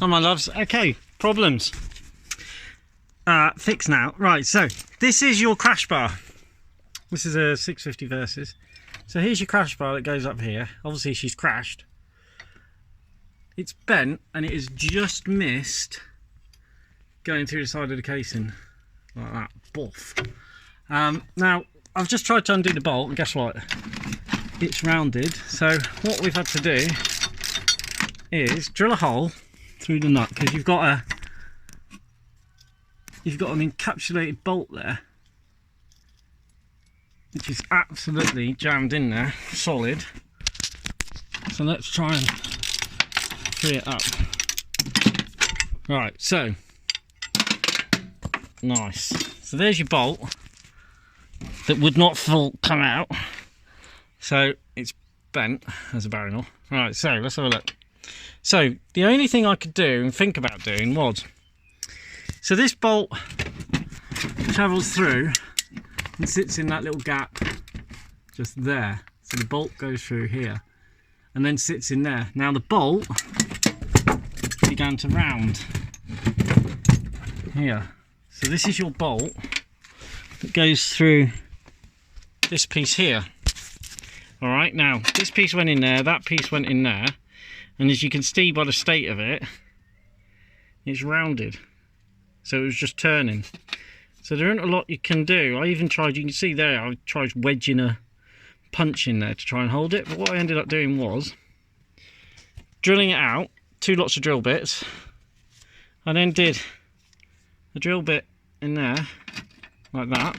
Oh my loves, okay, problems. Fixed now. Right, so this is your crash bar. This is a 650 Versys. So here's your crash bar that goes up here. Obviously she's crashed. It's bent and it has just missed going through the side of the casing. Like that, boff. Now, I've just tried to undo the bolt and guess what? It's rounded. So what we've had to do is drill a hole through the nut, because you've got an encapsulated bolt there, which is absolutely jammed in there, solid. So let's try and free it up. Right, so nice. So there's your bolt that would not come out. So it's bent as a barrel. Right, so let's have a look. So the only thing I could do and think about doing was, so this bolt travels through and sits in that little gap just there. So the bolt goes through here and then sits in there. Now the bolt began to round here. So this is your bolt that goes through this piece here. All right, now this piece went in there, that piece went in there, and as you can see by the state of it, it's rounded. So it was just turning. So there isn't a lot you can do. I even tried, you can see there, I tried wedging a punch in there to try and hold it, but what I ended up doing was drilling it out, 2 lots of drill bits. I then did a drill bit in there, like that.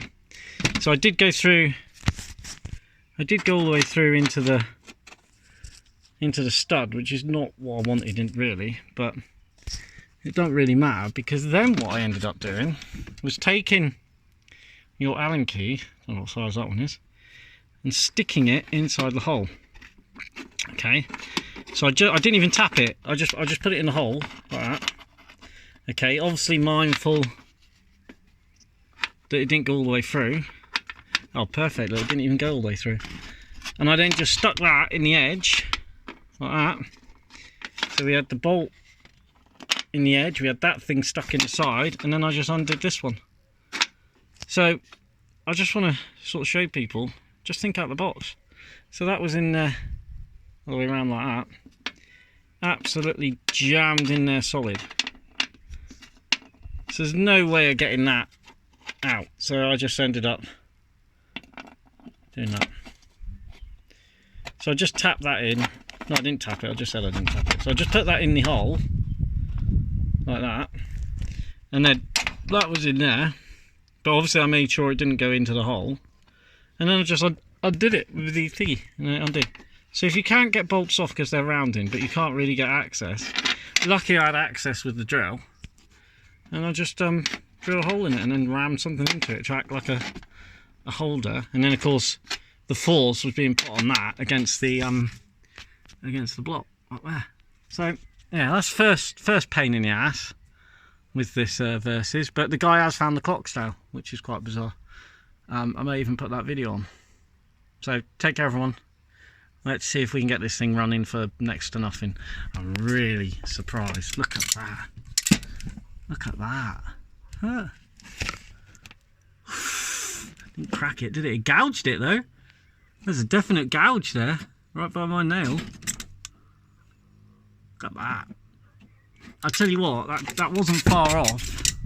So I did go through, I did go all the way through into the stud, which is not what I wanted really, but it don't really matter, because then what I ended up doing was taking your Allen key, I don't know what size that one is, and sticking it inside the hole. Okay, so I didn't even tap it, I just put it in the hole like that. Okay, obviously mindful that it didn't go all the way through. Oh, perfect, look, it didn't even go all the way through. And I then just stuck that in the edge like that. So we had the bolt in the edge, we had that thing stuck in the side, and then I just undid this one. So I just want to sort of show people, just think out the box. So that was in there all the way around like that, absolutely jammed in there solid. So there's no way of getting that out, so I just ended up doing that. So I just tapped that in. No, I didn't tap it, I just said I didn't tap it. So I just put that in the hole like that, and then that was in there, but obviously I made sure it didn't go into the hole, and then I did it with the thingy, and I undid. So if you can't get bolts off because they're rounding, but you can't really get access, lucky I had access with the drill, and I just drill a hole in it and then ram something into it to act like a holder, and then of course the force was being put on that against the block like there. So yeah, that's first pain in the ass with this Versys, but the guy has found the clock style, which is quite bizarre. I may even put that video on. So take care everyone. Let's see if we can get this thing running for next to nothing. I'm really surprised. Look at that. Look at that. Huh. Didn't crack it, did it? It gouged it though. There's a definite gouge there, right by my nail. Look at that. I tell you what, that wasn't far off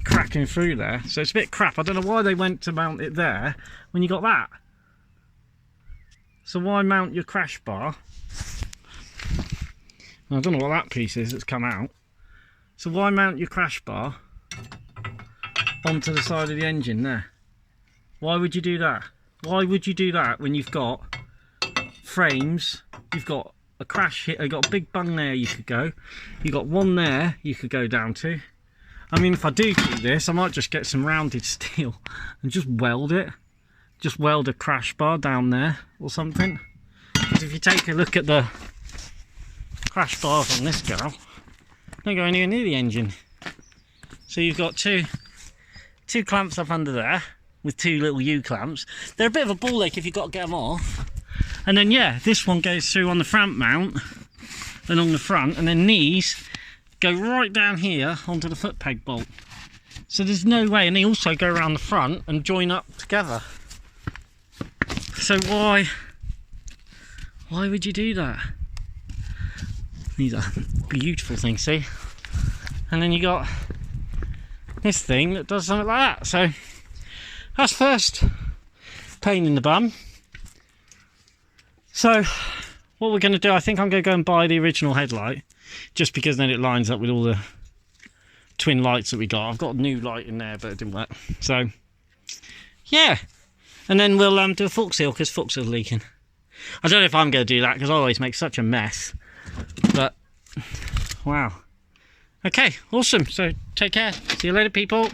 cracking through there. So it's a bit crap. I don't know why they went to mount it there when you got that. So why mount your crash bar? I don't know what that piece is that's come out. So why mount your crash bar onto the side of the engine there? Why would you do that? Why would you do that when you've got frames, you've got a crash hit, you've got a big bung there you could go, you've got one there you could go down to. I mean, if I do keep this, I might just get some rounded steel and just weld it. Just weld a crash bar down there or something. Because if you take a look at the crash bars on this girl, they don't go anywhere near the engine. So you've got two clamps up under there with 2 little U-clamps. They're a bit of a ball ache if you've got to get them off. And then yeah, this one goes through on the front mount, along the front, and then these go right down here onto the foot peg bolt. So there's no way, and they also go around the front and join up together. So why would you do that? These are beautiful things, see? And then you got this thing that does something like that. So that's first pain in the bum. So what we're going to do, I think I'm going to go and buy the original headlight, just because then it lines up with all the twin lights that we got. I've got a new light in there, but it didn't work. So yeah, and then we'll do a fork seal, because fork seal's leaking. I don't know if I'm going to do that, because I always make such a mess. But wow. Okay, awesome. So take care. See you later, people.